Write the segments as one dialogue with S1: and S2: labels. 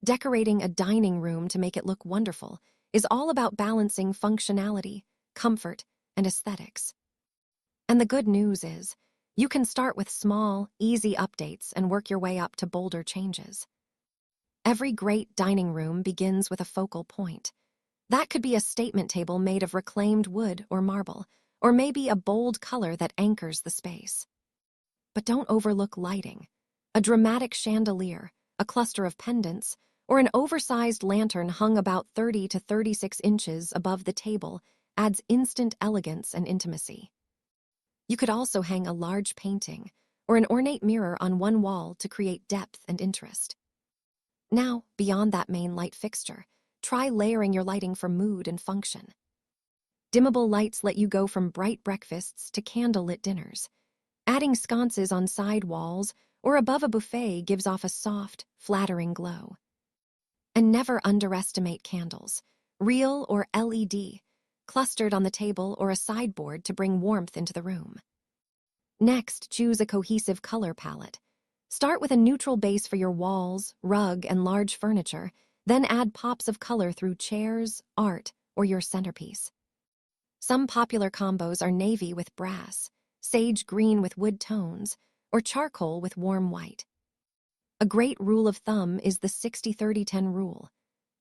S1: Decorating a dining room to make it look wonderful is all about balancing functionality, comfort, and aesthetics. And the good news is, you can start with small, easy updates and work your way up to bolder changes. Every great dining room begins with a focal point. That could be a statement table made of reclaimed wood or marble, or maybe a bold color that anchors the space. But don't overlook lighting. A dramatic chandelier, a cluster of pendants, or an oversized lantern hung about 30 to 36 inches above the table adds instant elegance and intimacy. You could also hang a large painting or an ornate mirror on one wall to create depth and interest. Now, beyond that main light fixture, try layering your lighting for mood and function. Dimmable lights let you go from bright breakfasts to candlelit dinners. Adding sconces on side walls or above a buffet gives off a soft, flattering glow. And never underestimate candles, real or LED, clustered on the table or a sideboard to bring warmth into the room. Next, choose a cohesive color palette. Start with a neutral base for your walls, rug, and large furniture, then add pops of color through chairs, art, or your centerpiece. Some popular combos are navy with brass, sage green with wood tones, or charcoal with warm white. A great rule of thumb is the 60-30-10 rule.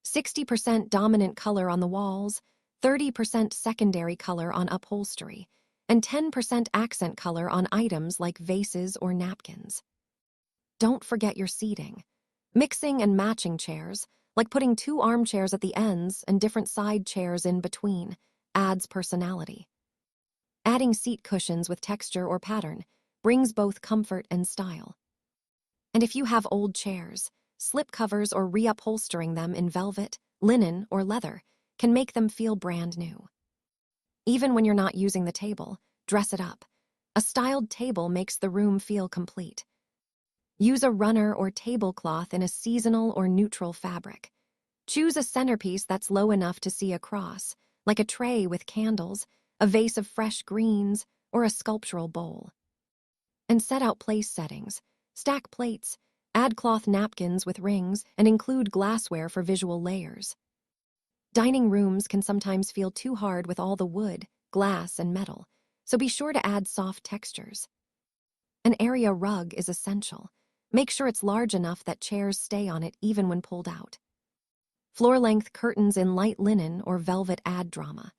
S1: 60% dominant color on the walls, 30% secondary color on upholstery, and 10% accent color on items like vases or napkins. Don't forget your seating. Mixing and matching chairs, like putting 2 armchairs at the ends and different side chairs in between, adds personality. Adding seat cushions with texture or pattern brings both comfort and style. And if you have old chairs, slip covers or reupholstering them in velvet, linen, or leather can make them feel brand new. Even when you're not using the table, dress it up. A styled table makes the room feel complete. Use a runner or tablecloth in a seasonal or neutral fabric. Choose a centerpiece that's low enough to see across, like a tray with candles, a vase of fresh greens, or a sculptural bowl. And set out place settings. Stack plates, add cloth napkins with rings, and include glassware for visual layers. Dining rooms can sometimes feel too hard with all the wood, glass, and metal, so be sure to add soft textures. An area rug is essential. Make sure it's large enough that chairs stay on it even when pulled out. Floor-length curtains in light linen or velvet add drama.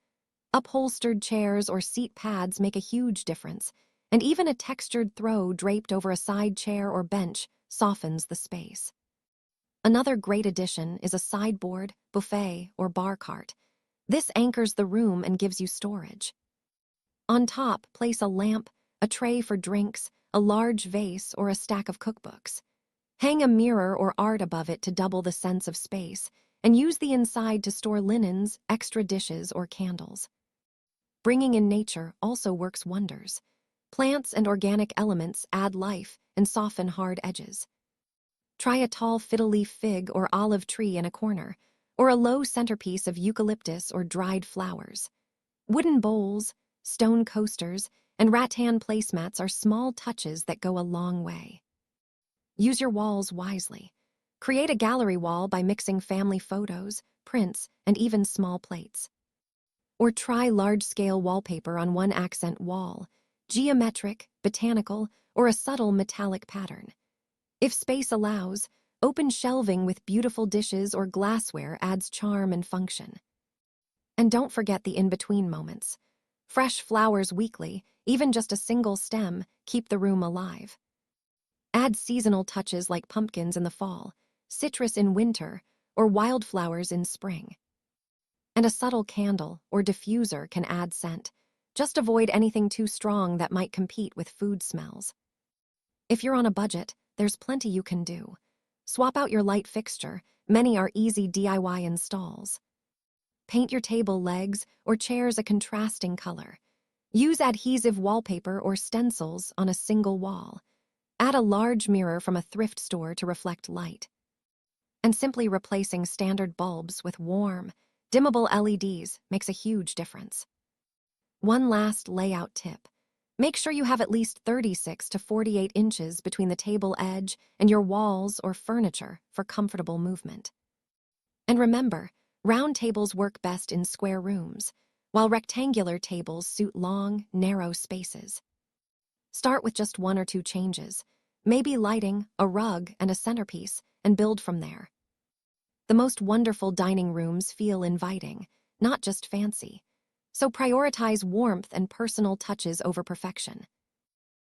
S1: Upholstered chairs or seat pads make a huge difference, and even a textured throw draped over a side chair or bench softens the space. Another great addition is a sideboard, buffet, or bar cart. This anchors the room and gives you storage. On top, place a lamp, a tray for drinks, a large vase, or a stack of cookbooks. Hang a mirror or art above it to double the sense of space, and use the inside to store linens, extra dishes, or candles. Bringing in nature also works wonders. Plants and organic elements add life and soften hard edges. Try a tall fiddle-leaf fig or olive tree in a corner, or a low centerpiece of eucalyptus or dried flowers. Wooden bowls, stone coasters, and rattan placemats are small touches that go a long way. Use your walls wisely. Create a gallery wall by mixing family photos, prints, and even small plates. Or try large-scale wallpaper on one accent wall, geometric, botanical, or a subtle metallic pattern. If space allows, open shelving with beautiful dishes or glassware adds charm and function. And don't forget the in-between moments. Fresh flowers weekly, even just a single stem, keep the room alive. Add seasonal touches like pumpkins in the fall, citrus in winter, or wildflowers in spring. And a subtle candle or diffuser can add scent. Just avoid anything too strong that might compete with food smells. If you're on a budget, there's plenty you can do. Swap out your light fixture. Many are easy DIY installs. Paint your table legs or chairs a contrasting color. Use adhesive wallpaper or stencils on a single wall. Add a large mirror from a thrift store to reflect light. And simply replacing standard bulbs with warm, dimmable LEDs makes a huge difference. One last layout tip. Make sure you have at least 36 to 48 inches between the table edge and your walls or furniture for comfortable movement. And remember, round tables work best in square rooms, while rectangular tables suit long, narrow spaces. Start with just one or two changes, maybe lighting, a rug, and a centerpiece, and build from there. The most wonderful dining rooms feel inviting, not just fancy. So prioritize warmth and personal touches over perfection.